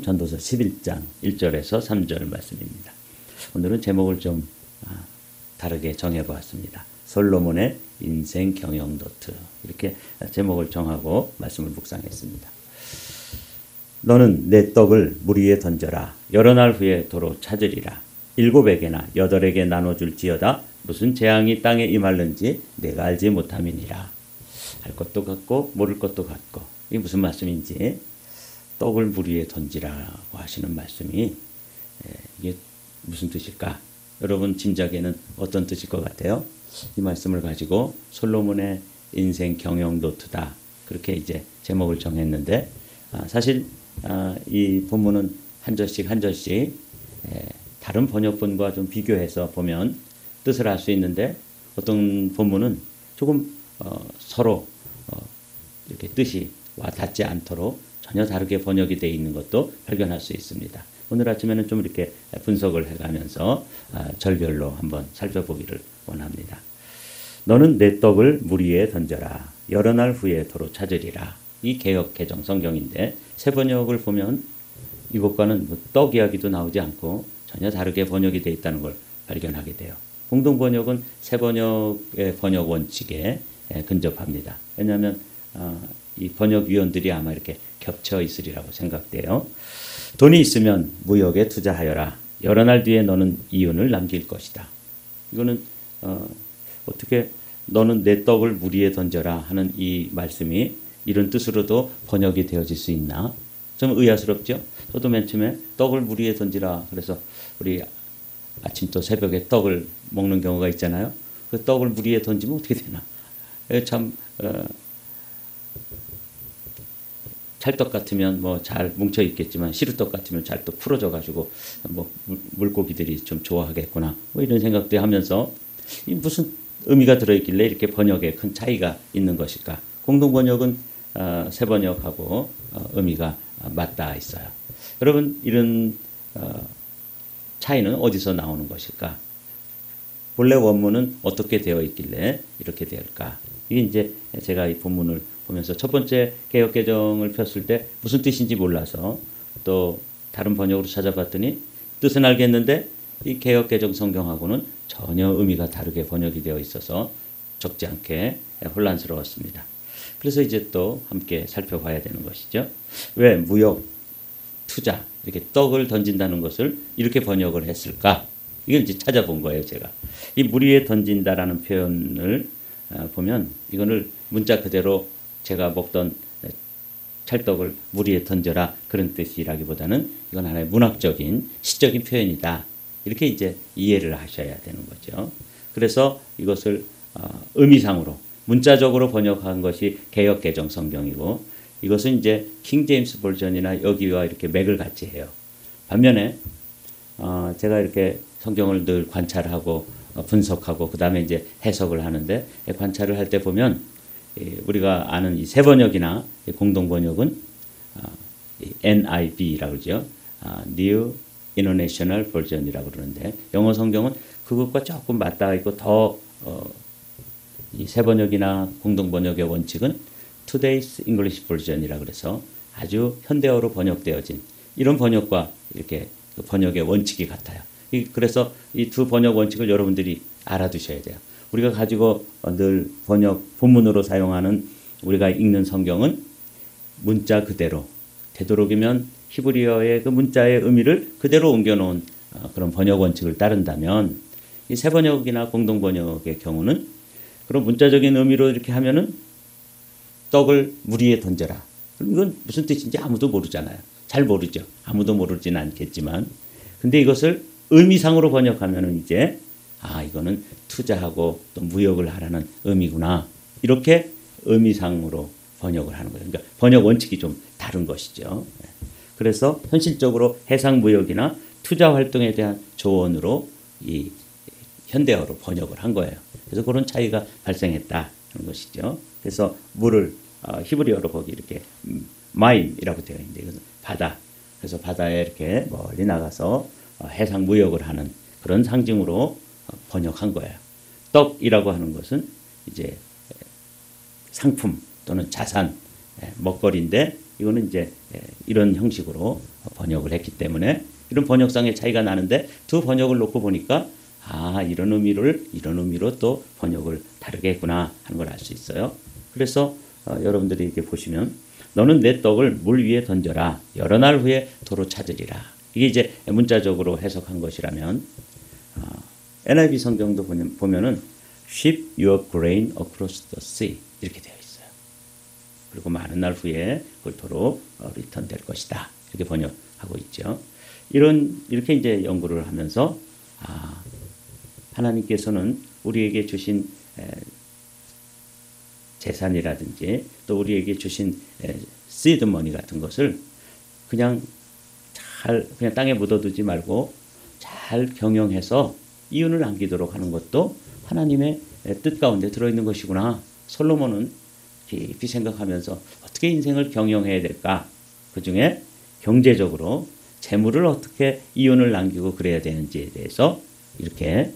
전도서 11장 1절에서 3절 말씀입니다. 오늘은 제목을 좀 다르게 정해보았습니다. 솔로몬의 인생 경영 노트, 이렇게 제목을 정하고 말씀을 묵상했습니다. 너는 내 떡을 물 위에 던져라. 여러 날 후에 도로 찾으리라. 7에게나 8에게 나눠줄지어다. 무슨 재앙이 땅에 임할는지 내가 알지 못함이니라. 알 것도 같고 모를 것도 같고, 이게 무슨 말씀인지, 떡을 물 위에 던지라고 하시는 말씀이 이게 무슨 뜻일까? 여러분 짐작에는 어떤 뜻일 것 같아요? 이 말씀을 가지고 솔로몬의 인생 경영 노트다, 그렇게 이제 제목을 정했는데, 사실 이 본문은 한 절씩 한 절씩 다른 번역본과 좀 비교해서 보면 뜻을 알 수 있는데, 어떤 본문은 조금 서로 이렇게 뜻이 와 닿지 않도록 전혀 다르게 번역이 되어 있는 것도 발견할 수 있습니다. 오늘 아침에는 좀 이렇게 분석을 해가면서 절별로 한번 살펴보기를 원합니다. 너는 내 떡을 물 위에 던져라. 여러 날 후에 도로 찾으리라. 이 개역 개정 성경인데, 새 번역을 보면 이것과는 떡 이야기도 나오지 않고 전혀 다르게 번역이 되어 있다는 걸 발견하게 돼요. 공동 번역은 새 번역의 번역 원칙에 근접합니다. 왜냐하면 이 번역위원들이 아마 이렇게 겹쳐 있으리라고 생각돼요. 돈이 있으면 무역에 투자하여라. 여러 날 뒤에 너는 이윤을 남길 것이다. 이거는 어떻게 너는 내 떡을 물 위에 던져라 하는 이 말씀이 이런 뜻으로도 번역이 되어질 수 있나? 좀 의아스럽죠? 저도 맨 처음에 떡을 물 위에 던지라, 그래서 우리 아침 또 새벽에 떡을 먹는 경우가 있잖아요. 그 떡을 물 위에 던지면 어떻게 되나? 참 찰떡 같으면 뭐 잘 뭉쳐 있겠지만, 시루떡 같으면 잘 또 풀어져 가지고 뭐 물고기들이 좀 좋아하겠구나, 뭐 이런 생각도 하면서, 이 무슨 의미가 들어있길래 이렇게 번역에 큰 차이가 있는 것일까? 공동 번역은 새 번역하고 의미가 맞닿아 있어요. 여러분, 이런 차이는 어디서 나오는 것일까? 본래 원문은 어떻게 되어 있길래 이렇게 될까? 이게 이제 제가 이 본문을 보면서 첫 번째 개역 개정을 폈을 때 무슨 뜻인지 몰라서 또 다른 번역으로 찾아봤더니 뜻은 알겠는데 이 개역 개정 성경하고는 전혀 의미가 다르게 번역이 되어 있어서 적지 않게 혼란스러웠습니다. 그래서 이제 또 함께 살펴봐야 되는 것이죠. 왜 무역, 투자, 이렇게 떡을 던진다는 것을 이렇게 번역을 했을까? 이걸 이제 찾아본 거예요, 제가. 이 물 위에 던진다라는 표현을 보면, 이거를 문자 그대로 제가 먹던 찰떡을 물 위에 던져라, 그런 뜻이라기보다는 이건 하나의 문학적인 시적인 표현이다, 이렇게 이제 이해를 하셔야 되는 거죠. 그래서 이것을 의미상으로 문자적으로 번역한 것이 개역 개정 성경이고, 이것은 이제 킹 제임스 버전이나 여기와 이렇게 맥을 같이 해요. 반면에 제가 이렇게 성경을 늘 관찰하고 분석하고 그 다음에 이제 해석을 하는데, 관찰을 할 때 보면 우리가 아는 이 새 번역이나 공동 번역은 NIV라고 그러죠. New International Version이라고 그러는데, 영어 성경은 그것과 조금 맞닿아 있고, 더 이 새 번역이나 공동 번역의 원칙은 Today's English Version이라고 그래서 아주 현대어로 번역되어진 이런 번역과 이렇게 번역의 원칙이 같아요. 그래서 이 두 번역 원칙을 여러분들이 알아두셔야 돼요. 우리가 가지고 늘 번역 본문으로 사용하는, 우리가 읽는 성경은 문자 그대로, 되도록이면 히브리어의 그 문자의 의미를 그대로 옮겨놓은 그런 번역 원칙을 따른다면, 이 새 번역이나 공동 번역의 경우는 그런 문자적인 의미로 이렇게 하면은 떡을 물 위에 던져라. 그럼 이건 무슨 뜻인지 아무도 모르잖아요. 잘 모르죠. 아무도 모르지는 않겠지만. 근데 이것을 의미상으로 번역하면은 이제 이거는 투자하고 또 무역을 하라는 의미구나, 이렇게 의미상으로 번역을 하는 거예요. 그러니까 번역 원칙이 좀 다른 것이죠. 그래서 현실적으로 해상 무역이나 투자 활동에 대한 조언으로 이 현대어로 번역을 한 거예요. 그래서 그런 차이가 발생했다는 것이죠. 그래서 물을 히브리어로 거기 이렇게 마임이라고 되어 있는데, 이것은 바다. 그래서 바다에 이렇게 멀리 나가서 해상 무역을 하는 그런 상징으로 번역한 거예요. 떡이라고 하는 것은 이제 상품 또는 자산, 먹거리인데, 이거는 이제 이런 형식으로 번역을 했기 때문에 이런 번역상의 차이가 나는데 두 번역을 놓고 보니까 이런 의미로 또 번역을 다르게 했구나 하는 걸 알 수 있어요. 그래서 여러분들이 이렇게 보시면 너는 내 떡을 물 위에 던져라. 여러 날 후에 도로 찾으리라. 이게 이제 문자적으로 해석한 것이라면 NIV 성경도 보면은 ship your grain across the sea 이렇게 되어 있어요. 그리고 많은 날 후에 그걸 도로 리턴될 것이다. 이렇게 번역하고 있죠. 이렇게 이제 연구를 하면서 하나님께서는 우리에게 주신 재산이라든지 또 우리에게 주신 시드머니 같은 것을 그냥 땅에 묻어두지 말고 잘 경영해서 이윤을 남기도록 하는 것도 하나님의 뜻 가운데 들어있는 것이구나. 솔로몬은 깊이 생각하면서 어떻게 인생을 경영해야 될까? 그 중에 경제적으로 재물을 어떻게 이윤을 남기고 그래야 되는지에 대해서 이렇게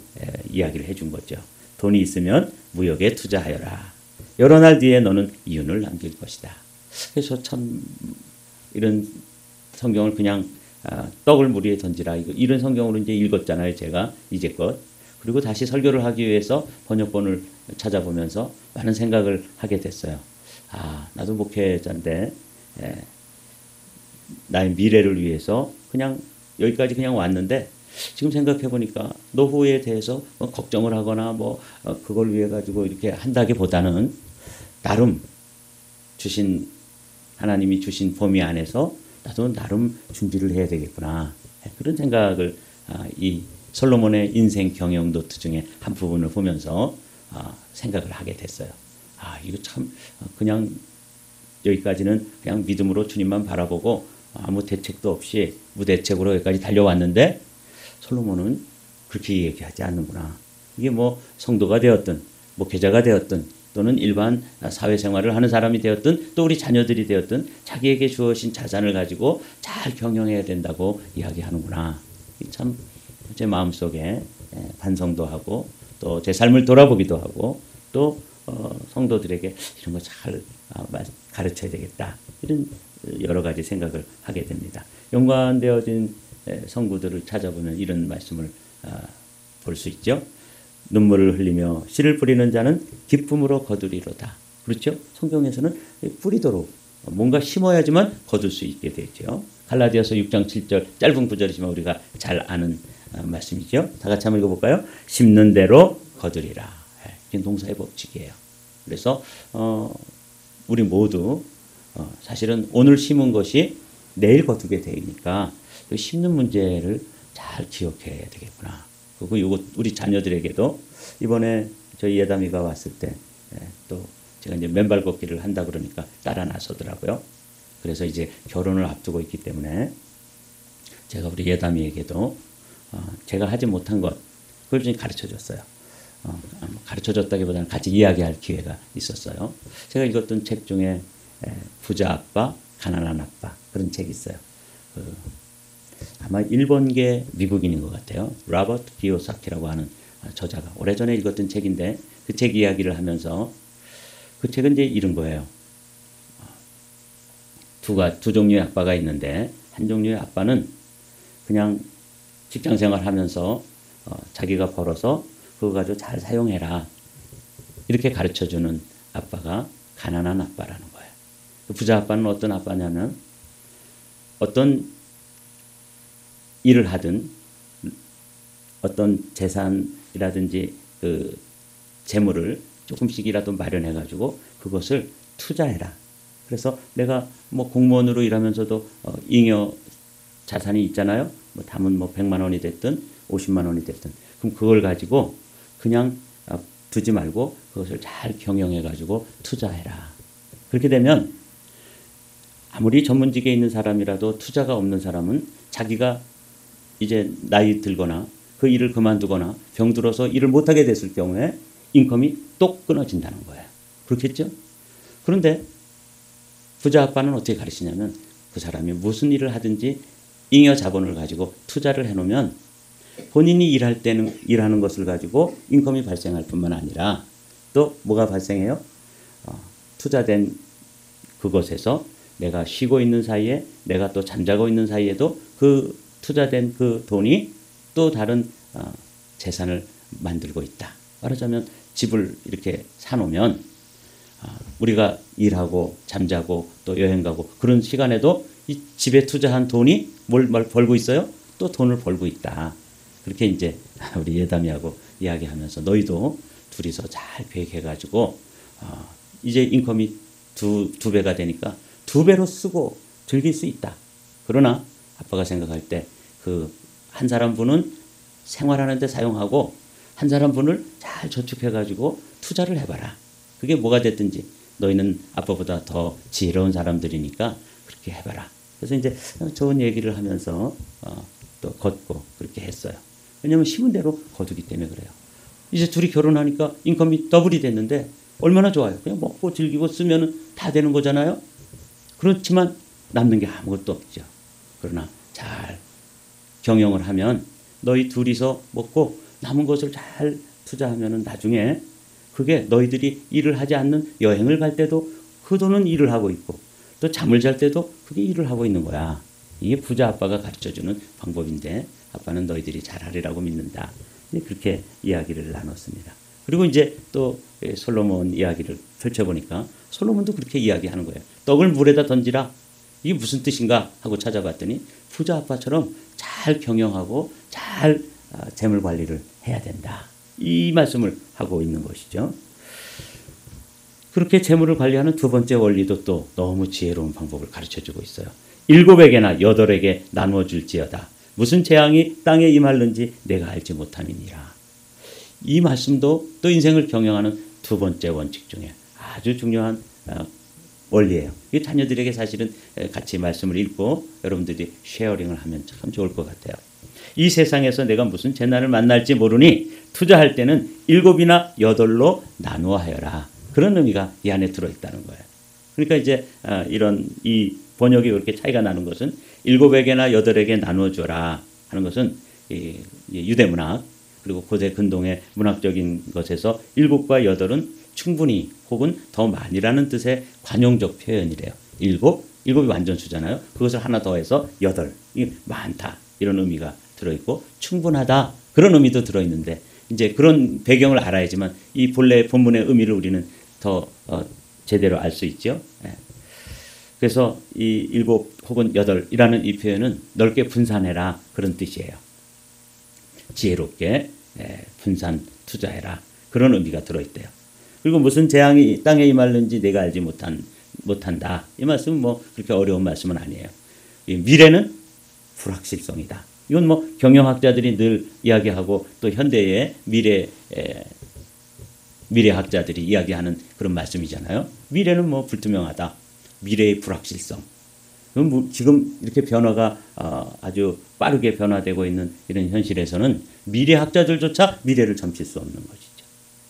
이야기를 해준 거죠. 돈이 있으면 무역에 투자하여라. 여러 날 뒤에 너는 이윤을 남길 것이다. 그래서 참 이런 성경을 그냥 떡을 물 위에 던지라 이런 성경으로 이제 읽었잖아요. 제가 이제껏. 그리고 다시 설교를 하기 위해서 번역본을 찾아보면서 많은 생각을 하게 됐어요. 나도 목회자인데 나의 미래를 위해서 그냥 여기까지 그냥 왔는데 지금 생각해 보니까 노후에 대해서 걱정을 하거나 그걸 위해 가지고 이렇게 한다기보다는 나름 하나님이 주신 범위 안에서 나도 나름 준비를 해야 되겠구나. 그런 생각을 이 솔로몬의 인생 경영 노트 중에 한 부분을 보면서 생각을 하게 됐어요. 이거 참 그냥 여기까지는 그냥 믿음으로 주님만 바라보고 아무 대책도 없이 무대책으로 여기까지 달려왔는데 솔로몬은 그렇게 얘기하지 않는구나. 이게 성도가 되었든 목회자가 되었든 또는 일반 사회생활을 하는 사람이 되었든 또 우리 자녀들이 되었든 자기에게 주어진 자산을 가지고 잘 경영해야 된다고 이야기하는구나. 참 제 마음속에 반성도 하고 또 제 삶을 돌아보기도 하고 또 성도들에게 이런 거 잘 가르쳐야 되겠다. 이런 여러 가지 생각을 하게 됩니다. 연관되어진 성구들을 찾아보면 이런 말씀을 볼 수 있죠. 눈물을 흘리며 씨를 뿌리는 자는 기쁨으로 거두리로다. 그렇죠? 성경에서는 뿌리도록 뭔가 심어야지만 거둘 수 있게 되죠. 갈라디아서 6장 7절 짧은 구절이지만 우리가 잘 아는 말씀이죠. 다 같이 한번 읽어볼까요? 심는 대로 거두리라. 이게 동사의 법칙이에요. 그래서 우리 모두 사실은 오늘 심은 것이 내일 거두게 되니까 그 심는 문제를 잘 기억해야 되겠구나. 그리고 이거 우리 자녀들에게도 이번에 저희 예담이가 왔을 때 또 제가 이제 맨발 걷기를 한다 그러니까 따라 나서더라고요. 그래서 이제 결혼을 앞두고 있기 때문에 제가 우리 예담이에게도 제가 하지 못한 것 그걸 좀 가르쳐 줬어요. 가르쳐 줬다기보다는 같이 이야기할 기회가 있었어요. 제가 읽었던 책 중에 부자 아빠, 가난한 아빠 그런 책이 있어요. 아마 일본계 미국인인 것 같아요. 로버트 기요사키라고 하는 저자가 오래전에 읽었던 책인데 그 책 이야기를 하면서 그 책은 이제 이런 거예요. 두 종류의 아빠가 있는데 한 종류의 아빠는 그냥 직장생활 하면서 자기가 벌어서 그거 가지고 잘 사용해라 이렇게 가르쳐주는 아빠가 가난한 아빠라는 거예요. 부자 아빠는 어떤 아빠냐면 어떤 일을 하든 어떤 재산이라든지 그 재물을 조금씩이라도 마련해 가지고 그것을 투자해라. 그래서 내가 공무원으로 일하면서도 잉여 자산이 있잖아요. 담은 100만 원이 됐든 50만 원이 됐든 그럼 그걸 가지고 그냥 두지 말고 그것을 잘 경영해 가지고 투자해라. 그렇게 되면 아무리 전문직에 있는 사람이라도 투자가 없는 사람은 자기가 이제 나이 들거나 그 일을 그만두거나 병들어서 일을 못하게 됐을 경우에 인컴이 똑 끊어진다는 거예요. 그렇겠죠? 그런데 부자 아빠는 어떻게 가르치냐면 그 사람이 무슨 일을 하든지 잉여 자본을 가지고 투자를 해놓으면 본인이 일할 때는 일하는 것을 가지고 인컴이 발생할 뿐만 아니라 또 뭐가 발생해요? 투자된 그것에서 내가 쉬고 있는 사이에 내가 또 잠자고 있는 사이에도 그 투자된 그 돈이 또 다른 재산을 만들고 있다. 말하자면 집을 이렇게 사놓으면 우리가 일하고 잠자고 또 여행 가고 그런 시간에도 이 집에 투자한 돈이 뭘 벌고 있어요? 또 돈을 벌고 있다. 그렇게 이제 우리 예담이하고 이야기하면서 너희도 둘이서 잘 계획해가지고 이제 인컴이 두 배가 되니까 두 배로 쓰고 즐길 수 있다. 그러나 아빠가 생각할 때 그 한 사람 분은 생활하는 데 사용하고 한 사람 분을 잘 저축해가지고 투자를 해봐라. 그게 뭐가 됐든지 너희는 아빠보다 더 지혜로운 사람들이니까 그렇게 해봐라. 그래서 이제 좋은 얘기를 하면서 또 걷고 그렇게 했어요. 왜냐하면 쉬운 대로 거두기 때문에 그래요. 이제 둘이 결혼하니까 인컴이 더블이 됐는데 얼마나 좋아요. 그냥 먹고 즐기고 쓰면 다 되는 거잖아요. 그렇지만 남는 게 아무것도 없죠. 그러나 잘 경영을 하면 너희 둘이서 먹고 남은 것을 잘 투자하면 나중에 그게 너희들이 일을 하지 않는 여행을 갈 때도 그 돈은 일을 하고 있고 또 잠을 잘 때도 그게 일을 하고 있는 거야. 이게 부자 아빠가 가르쳐주는 방법인데 아빠는 너희들이 잘하리라고 믿는다. 그렇게 이야기를 나눴습니다. 그리고 이제 또 솔로몬 이야기를 펼쳐보니까 솔로몬도 그렇게 이야기하는 거예요. 떡을 물에다 던지라. 이게 무슨 뜻인가 하고 찾아봤더니 부자 아빠처럼 잘 경영하고 잘 재물 관리를 해야 된다. 이 말씀을 하고 있는 것이죠. 그렇게 재물을 관리하는 두 번째 원리도 또 너무 지혜로운 방법을 가르쳐주고 있어요. 7에게나 8에게 나누어 줄지어다. 무슨 재앙이 땅에 임할는지 내가 알지 못함이니라. 이 말씀도 또 인생을 경영하는 두 번째 원칙 중에 아주 중요한 원리예요. 이 자녀들에게 사실은 같이 말씀을 읽고 여러분들이 쉐어링을 하면 참 좋을 것 같아요. 이 세상에서 내가 무슨 재난을 만날지 모르니 투자할 때는 7이나 8로 나누어 하여라. 그런 의미가 이 안에 들어있다는 거예요. 그러니까 이제 이런 이 번역이 이렇게 차이가 나는 것은 7에게나 8에게 나누어 줘라 하는 것은 유대문학 그리고 고대 근동의 문학적인 것에서 7과 8은 충분히 혹은 더 많이라는 뜻의 관용적 표현이래요. 7이 완전 수잖아요. 그것을 하나 더해서 8, 이 많다 이런 의미가 들어있고 충분하다 그런 의미도 들어있는데 이제 그런 배경을 알아야지만 이 본래 본문의 의미를 우리는 더 제대로 알 수 있죠. 그래서 이 7 혹은 8이라는 이 표현은 넓게 분산해라 그런 뜻이에요. 지혜롭게 분산 투자해라 그런 의미가 들어있대요. 그리고 무슨 재앙이 땅에 임할는지 내가 알지 못한다. 이 말씀은 뭐 그렇게 어려운 말씀은 아니에요. 이 미래는 불확실성이다. 이건 뭐 경영학자들이 늘 이야기하고 또 현대의 미래학자들이 이야기하는 그런 말씀이잖아요. 미래는 뭐 불투명하다. 미래의 불확실성. 지금 이렇게 변화가 아주 빠르게 변화되고 있는 이런 현실에서는 미래학자들조차 미래를 점칠 수 없는 것이죠.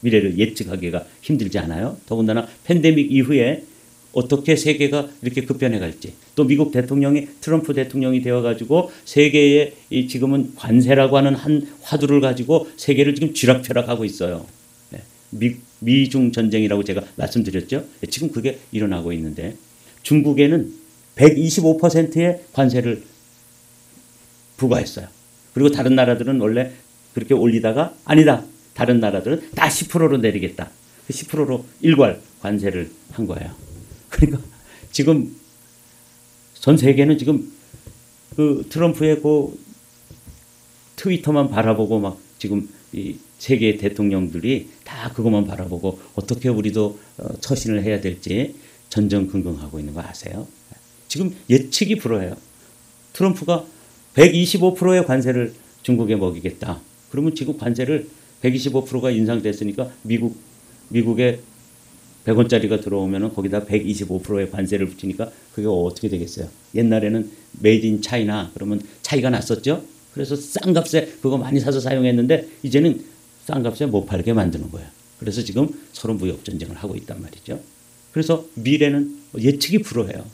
미래를 예측하기가 힘들지 않아요? 더군다나 팬데믹 이후에 어떻게 세계가 이렇게 급변해 갈지 또 미국 대통령이 트럼프 대통령이 되어가지고 세계에 지금은 관세라고 하는 한 화두를 가지고 세계를 지금 쥐락펴락하고 있어요. 미중 전쟁이라고 제가 말씀드렸죠. 지금 그게 일어나고 있는데 중국에는 125%의 관세를 부과했어요. 그리고 다른 나라들은 원래 그렇게 올리다가 아니다. 다른 나라들은 다 10%로 내리겠다. 그 10%로 일괄 관세를 한 거예요. 그러니까 지금 전 세계는 지금 그 트럼프의 그 트위터만 바라보고 막 지금 이 세계 대통령들이 다 그것만 바라보고 어떻게 우리도 처신을 해야 될지 전전긍긍하고 있는 거 아세요? 지금 예측이 불허해요. 트럼프가 125%의 관세를 중국에 먹이겠다. 그러면 지금 관세를 125%가 인상됐으니까 미국에 100원짜리가 들어오면 거기다 125%의 관세를 붙이니까 그게 어떻게 되겠어요? 옛날에는 메이드 인 차이나 그러면 차이가 났었죠. 그래서 싼 값에 그거 많이 사서 사용했는데 이제는 싼 값에 못 팔게 만드는 거예요. 그래서 지금 서로 무역 전쟁을 하고 있단 말이죠. 그래서 미래는 예측이 불허해요.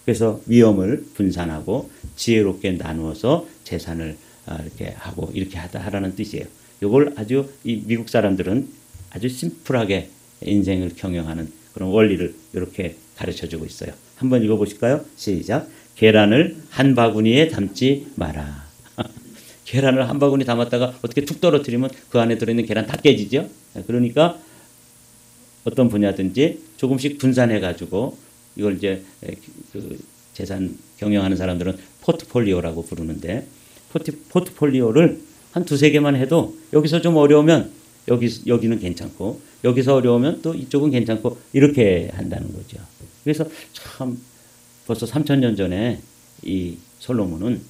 그래서 위험을 분산하고 지혜롭게 나누어서 재산을 이렇게 하고 이렇게 하라는 뜻이에요. 이걸 아주 이 미국 사람들은 아주 심플하게 인생을 경영하는 그런 원리를 이렇게 가르쳐주고 있어요. 한번 읽어보실까요? 시작. 계란을 한 바구니에 담지 마라. 계란을 한 바구니 담았다가 어떻게 툭 떨어뜨리면 그 안에 들어있는 계란 다 깨지죠. 그러니까 어떤 분야든지 조금씩 분산해가지고 이걸 이제 그 재산 경영하는 사람들은 포트폴리오라고 부르는데 포트폴리오를 한 두세 개만 해도 여기서 좀 어려우면 여기는 괜찮고 여기서 어려우면 또 이쪽은 괜찮고 이렇게 한다는 거죠. 그래서 참 벌써 3000년 전에 이 솔로몬은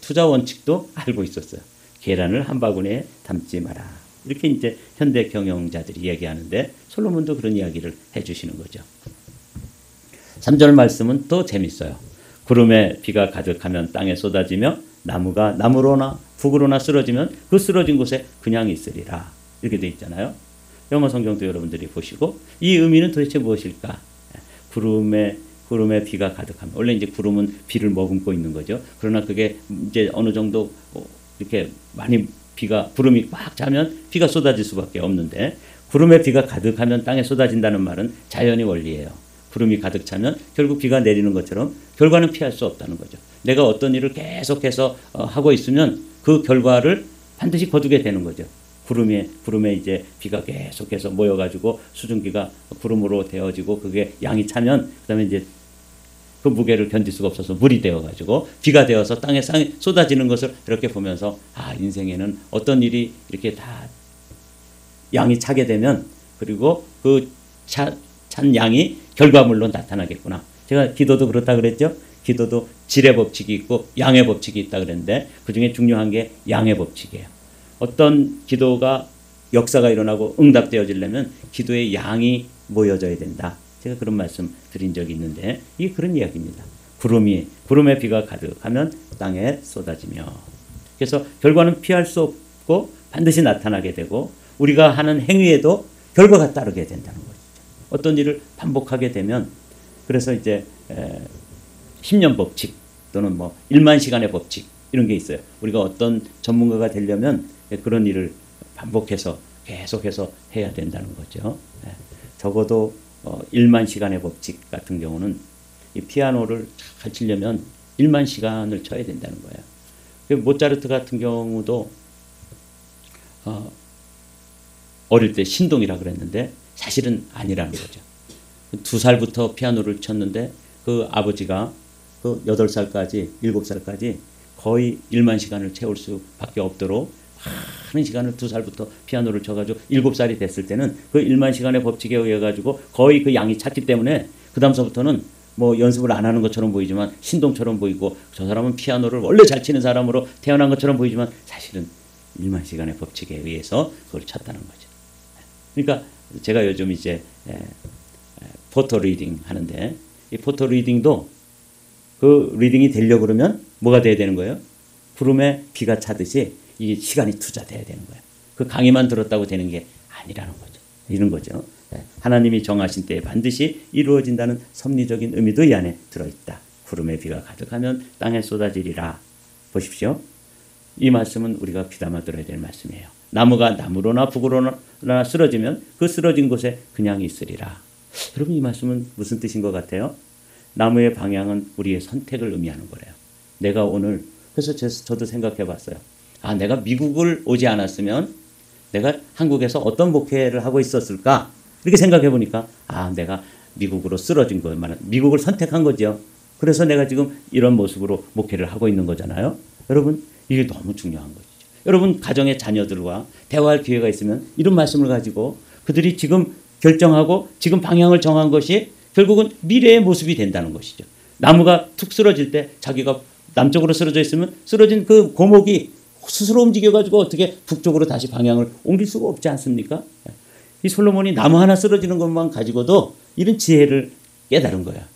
투자 원칙도 알고 있었어요. 계란을 한 바구니에 담지 마라. 이렇게 이제 현대 경영자들이 얘기하는데 솔로몬도 그런 이야기를 해주시는 거죠. 3절 말씀은 또 재밌어요. 구름에 비가 가득하면 땅에 쏟아지며 나무가 나무로나 북으로나 쓰러지면 그 쓰러진 곳에 그냥 있으리라. 이렇게 돼 있잖아요. 영어 성경도 여러분들이 보시고 이 의미는 도대체 무엇일까? 구름에 비가 가득하면 원래 이제 구름은 비를 머금고 있는 거죠. 그러나 그게 이제 어느 정도 이렇게 많이 구름이 꽉 차면 비가 쏟아질 수밖에 없는데 구름에 비가 가득하면 땅에 쏟아진다는 말은 자연의 원리예요. 구름이 가득 차면 결국 비가 내리는 것처럼 결과는 피할 수 없다는 거죠. 내가 어떤 일을 계속해서 하고 있으면 그 결과를 반드시 거두게 되는 거죠. 구름에 이제 비가 계속해서 모여가지고 수증기가 구름으로 되어지고 그게 양이 차면 그다음에 이제 그 무게를 견딜 수가 없어서 물이 되어가지고 비가 되어서 땅에 쏟아지는 것을 이렇게 보면서 인생에는 어떤 일이 이렇게 다 양이 차게 되면 그리고 그 찬 양이 결과물로 나타나겠구나. 제가 기도도 그렇다 그랬죠. 기도도 질의 법칙이 있고 양의 법칙이 있다 그랬는데 그중에 중요한 게 양의 법칙이에요. 어떤 기도가 역사가 일어나고 응답되어지려면 기도의 양이 모여져야 된다. 제가 그런 말씀 드린 적이 있는데 이게 그런 이야기입니다. 구름에 비가 가득하면 땅에 쏟아지며 그래서 결과는 피할 수 없고 반드시 나타나게 되고 우리가 하는 행위에도 결과가 따르게 된다는 거죠. 어떤 일을 반복하게 되면 그래서 이제 10년 법칙 또는 뭐 1만 시간의 법칙 이런 게 있어요. 우리가 어떤 전문가가 되려면 그런 일을 반복해서 계속해서 해야 된다는 거죠. 적어도 1만 시간의 법칙 같은 경우는 이 피아노를 잘 치려면 1만 시간을 쳐야 된다는 거예요. 모차르트 같은 경우도 어릴 때 신동이라 그랬는데 사실은 아니라는 거죠. 2살부터 피아노를 쳤는데 그 아버지가 그 8살까지 7살까지 거의 1만 시간을 채울 수밖에 없도록 많은 시간을 2살부터 피아노를 쳐가지고 7살이 됐을 때는 그 1만 시간의 법칙에 의해 가지고 거의 그 양이 찼기 때문에 그 다음서부터는 뭐 연습을 안 하는 것처럼 보이지만 신동처럼 보이고 저 사람은 피아노를 원래 잘 치는 사람으로 태어난 것처럼 보이지만 사실은 1만 시간의 법칙에 의해서 그걸 쳤다는 거죠. 그러니까 제가 요즘 이제 포토 리딩 하는데 이 포토 리딩도 그 리딩이 되려고 그러면 뭐가 돼야 되는 거예요? 구름에 비가 차듯이 이 시간이 투자돼야 되는 거예요. 그 강의만 들었다고 되는 게 아니라는 거죠. 이런 거죠. 하나님이 정하신 때에 반드시 이루어진다는 섭리적인 의미도 이 안에 들어있다. 구름에 비가 가득하면 땅에 쏟아지리라. 보십시오. 이 말씀은 우리가 귀담아 들어야 될 말씀이에요. 나무가 나무로나 북으로나 쓰러지면 그 쓰러진 곳에 그냥 있으리라. 여러분 이 말씀은 무슨 뜻인 것 같아요? 나무의 방향은 우리의 선택을 의미하는 거래요. 내가 오늘 그래서 저도 생각해 봤어요. 내가 미국을 오지 않았으면 내가 한국에서 어떤 목회를 하고 있었을까? 이렇게 생각해 보니까 내가 미국으로 쓰러진 거 미국을 선택한 거죠. 그래서 내가 지금 이런 모습으로 목회를 하고 있는 거잖아요. 여러분 이게 너무 중요한 거죠. 여러분 가정의 자녀들과 대화할 기회가 있으면 이런 말씀을 가지고 그들이 지금 결정하고 지금 방향을 정한 것이 결국은 미래의 모습이 된다는 것이죠. 나무가 툭 쓰러질 때 자기가 남쪽으로 쓰러져 있으면 쓰러진 그 고목이 스스로 움직여가지고 어떻게 북쪽으로 다시 방향을 옮길 수가 없지 않습니까? 이 솔로몬이 나무 하나 쓰러지는 것만 가지고도 이런 지혜를 깨달은 거야.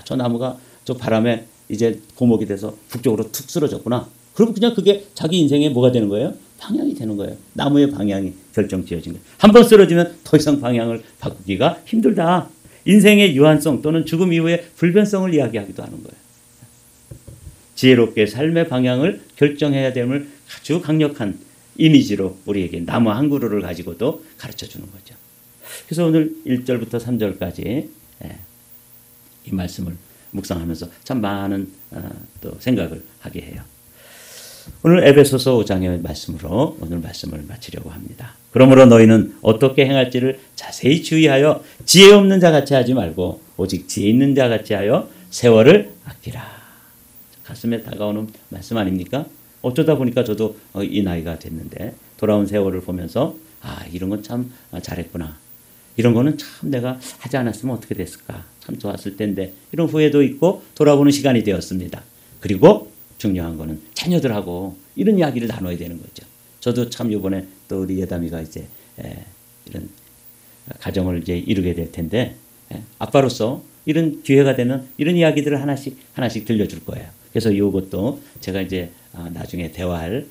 저 나무가 저 바람에 이제 고목이 돼서 북쪽으로 툭 쓰러졌구나. 그럼 그냥 그게 자기 인생에 뭐가 되는 거예요? 방향이 되는 거예요. 나무의 방향이 결정지어진 거예요. 한번 쓰러지면 더 이상 방향을 바꾸기가 힘들다. 인생의 유한성 또는 죽음 이후의 불변성을 이야기하기도 하는 거예요. 지혜롭게 삶의 방향을 결정해야 됨을 아주 강력한 이미지로 우리에게 나무 한 그루를 가지고도 가르쳐주는 거죠. 그래서 오늘 1절부터 3절까지 이 말씀을 묵상하면서 참 많은 또 생각을 하게 해요. 오늘 에베소서 5장의 말씀으로 오늘 말씀을 마치려고 합니다. 그러므로 너희는 어떻게 행할지를 자세히 주의하여 지혜 없는 자 같이 하지 말고 오직 지혜 있는 자 같이 하여 세월을 아끼라. 가슴에 다가오는 말씀 아닙니까? 어쩌다 보니까 저도 이 나이가 됐는데 돌아온 세월을 보면서 이런 건 참 잘했구나. 이런 거는 참 내가 하지 않았으면 어떻게 됐을까. 참 좋았을 텐데 이런 후회도 있고 돌아보는 시간이 되었습니다. 그리고 중요한 거는 자녀들하고 이런 이야기를 나눠야 되는 거죠. 저도 참 이번에 또 우리 예담이가 이제 이런 가정을 이제 이루게 될 텐데 아빠로서 이런 기회가 되면 이런 이야기들을 하나씩 들려줄 거예요. 그래서 이것도 제가 이제 나중에 대화할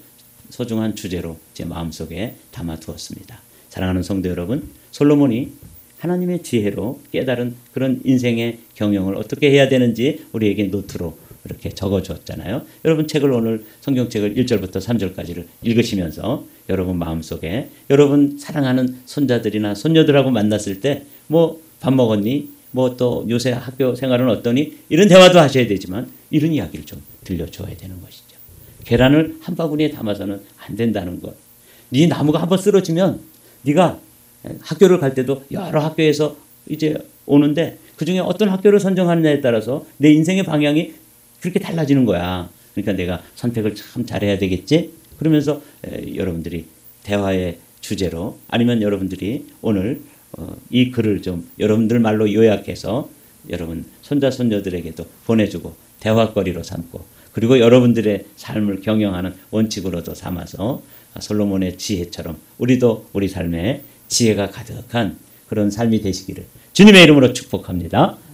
소중한 주제로 제 마음속에 담아두었습니다. 사랑하는 성도 여러분, 솔로몬이 하나님의 지혜로 깨달은 그런 인생의 경영을 어떻게 해야 되는지 우리에게 노트로 이렇게 적어주었잖아요. 여러분 책을 오늘 성경책을 1절부터 3절까지를 읽으시면서 여러분 마음속에 여러분 사랑하는 손자들이나 손녀들하고 만났을 때 뭐 밥 먹었니? 뭐 또 요새 학교 생활은 어떠니? 이런 대화도 하셔야 되지만 이런 이야기를 좀 들려줘야 되는 것이죠. 계란을 한 바구니에 담아서는 안 된다는 것. 네 나무가 한번 쓰러지면 네가 학교를 갈 때도 여러 학교에서 이제 오는데 그중에 어떤 학교를 선정하느냐에 따라서 내 인생의 방향이 그렇게 달라지는 거야. 그러니까 내가 선택을 참 잘해야 되겠지? 그러면서 여러분들이 대화의 주제로 아니면 여러분들이 오늘 이 글을 좀 여러분들 말로 요약해서 여러분 손자 손녀들에게도 보내주고 대화거리로 삼고 그리고 여러분들의 삶을 경영하는 원칙으로도 삼아서 솔로몬의 지혜처럼 우리도 우리 삶에 지혜가 가득한 그런 삶이 되시기를 주님의 이름으로 축복합니다.